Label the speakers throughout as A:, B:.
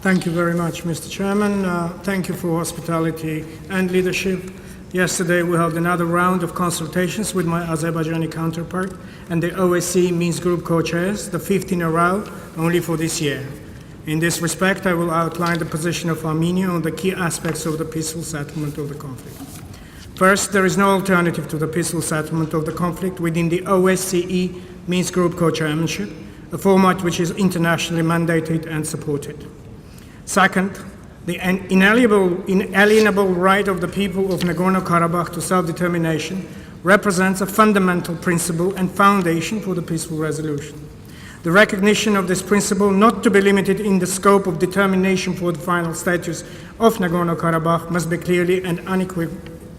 A: Thank you very much, Mr. Chairman. Thank you for hospitality and leadership. Yesterday, we held another round of consultations with my Azerbaijani counterpart and the OSCE Minsk Group co-chairs, the 5th in a row, only for this year. In this respect, I will outline the position of Armenia on the key aspects of the peaceful settlement of the conflict. First, there is no alternative to the peaceful settlement of the conflict within the OSCE Minsk Group co-chairmanship, a format which is internationally mandated and supported. Second, the inalienable right of the people of Nagorno-Karabakh to self-determination represents a fundamental principle and foundation for the peaceful resolution. The recognition of this principle, not to be limited in the scope of determination for the final status of Nagorno-Karabakh, must be clearly and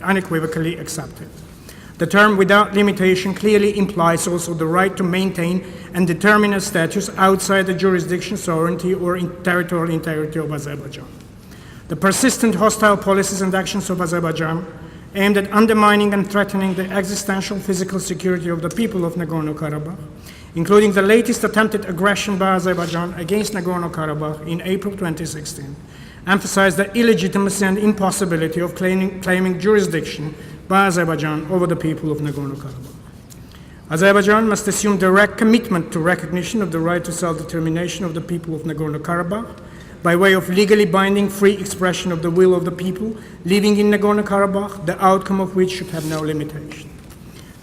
A: unequivocally accepted. The term without limitation clearly implies also the right to maintain and determine a status outside the jurisdiction, sovereignty, or territorial integrity of Azerbaijan. The persistent hostile policies and actions of Azerbaijan aimed at undermining and threatening the existential physical security of the people of Nagorno-Karabakh, including the latest attempted aggression by Azerbaijan against Nagorno-Karabakh in April 2016, emphasized the illegitimacy and impossibility of claiming jurisdiction by Azerbaijan over the people of Nagorno-Karabakh. Azerbaijan must assume direct commitment to recognition of the right to self-determination of the people of Nagorno-Karabakh by way of legally binding free expression of the will of the people living in Nagorno-Karabakh, the outcome of which should have no limitation.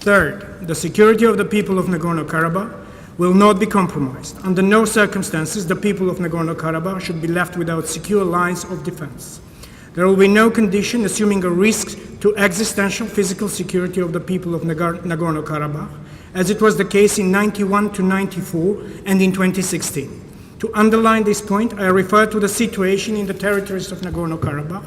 A: Third, the security of the people of Nagorno-Karabakh will not be compromised. Under no circumstances, the people of Nagorno-Karabakh should be left without secure lines of defense. There will be no condition assuming a risk to existential physical security of the people of Nagorno-Karabakh, as it was the case in 91 to 94 and in 2016. To underline this point, I refer to the situation in the territories of Nagorno-Karabakh,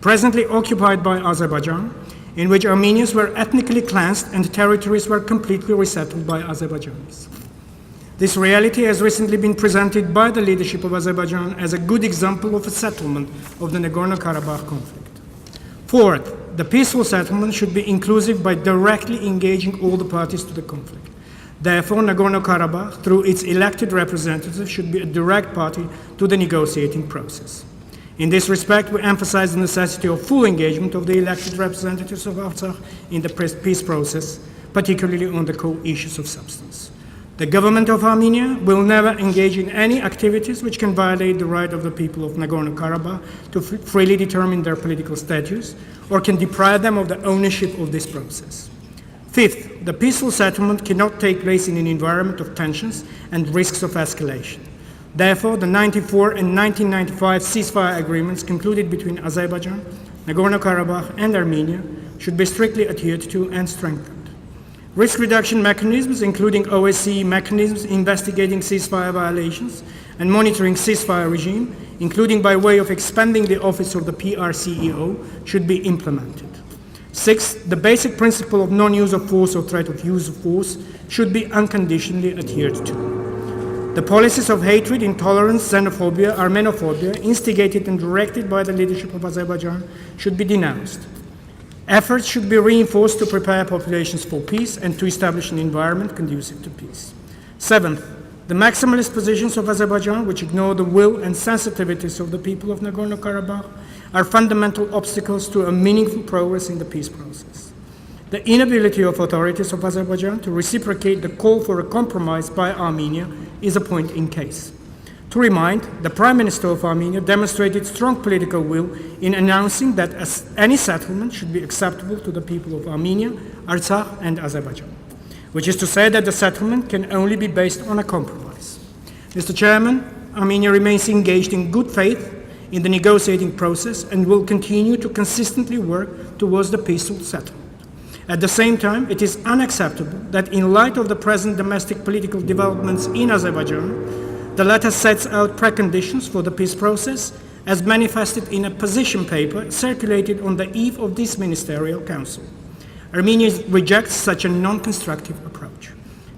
A: presently occupied by Azerbaijan, in which Armenians were ethnically cleansed and territories were completely resettled by Azerbaijanis. This reality has recently been presented by the leadership of Azerbaijan as a good example of a settlement of the Nagorno-Karabakh conflict. Fourth, the peaceful settlement should be inclusive by directly engaging all the parties to the conflict. Therefore, Nagorno-Karabakh, through its elected representatives, should be a direct party to the negotiating process. In this respect, we emphasize the necessity of full engagement of the elected representatives of Artsakh in the peace process, particularly on the core issues of substance. The government of Armenia will never engage in any activities which can violate the right of the people of Nagorno-Karabakh to freely determine their political status or can deprive them of the ownership of this process. Fifth, the peaceful settlement cannot take place in an environment of tensions and risks of escalation. Therefore, the 1994 and 1995 ceasefire agreements concluded between Azerbaijan, Nagorno-Karabakh, and Armenia should be strictly adhered to and strengthened. Risk reduction mechanisms, including OSCE mechanisms investigating ceasefire violations and monitoring ceasefire regime, including by way of expanding the office of the PRCEO, should be implemented. Sixth, the basic principle of non-use of force or threat of use of force should be unconditionally adhered to. The policies of hatred, intolerance, xenophobia, Armenophobia, instigated and directed by the leadership of Azerbaijan, should be denounced. Efforts should be reinforced to prepare populations for peace and to establish an environment conducive to peace. Seventh, the maximalist positions of Azerbaijan, which ignore the will and sensitivities of the people of Nagorno-Karabakh, are fundamental obstacles to a meaningful progress in the peace process. The inability of authorities of Azerbaijan to reciprocate the call for a compromise by Armenia is a point in case. To remind, the Prime Minister of Armenia demonstrated strong political will in announcing that any settlement should be acceptable to the people of Armenia, Artsakh, and Azerbaijan, which is to say that the settlement can only be based on a compromise. Mr. Chairman, Armenia remains engaged in good faith in the negotiating process and will continue to consistently work towards the peaceful settlement. At the same time, it is unacceptable that in light of the present domestic political developments in Azerbaijan, the latter sets out preconditions for the peace process as manifested in a position paper circulated on the eve of this ministerial council. Armenia rejects such a non-constructive approach.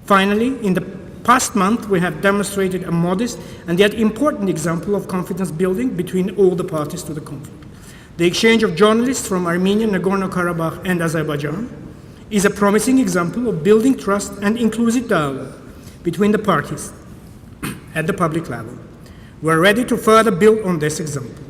A: Finally, in the past month, we have demonstrated a modest and yet important example of confidence building between all the parties to the conflict. The exchange of journalists from Armenia, Nagorno-Karabakh, and Azerbaijan is a promising example of building trust and inclusive dialogue between the parties at the public level. We are ready to further build on this example.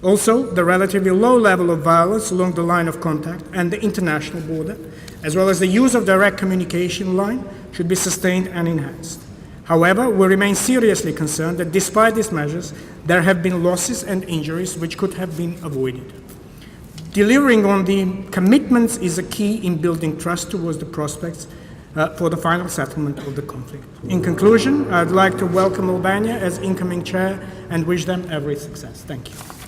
A: Also, the relatively low level of violence along the line of contact and the international border, as well as the use of direct communication line, should be sustained and enhanced. However, we remain seriously concerned that despite these measures, there have been losses and injuries which could have been avoided. Delivering on the commitments is a key in building trust towards the prospects for the final settlement of the conflict. In conclusion, I'd like to welcome Albania as incoming chair and wish them every success. Thank you.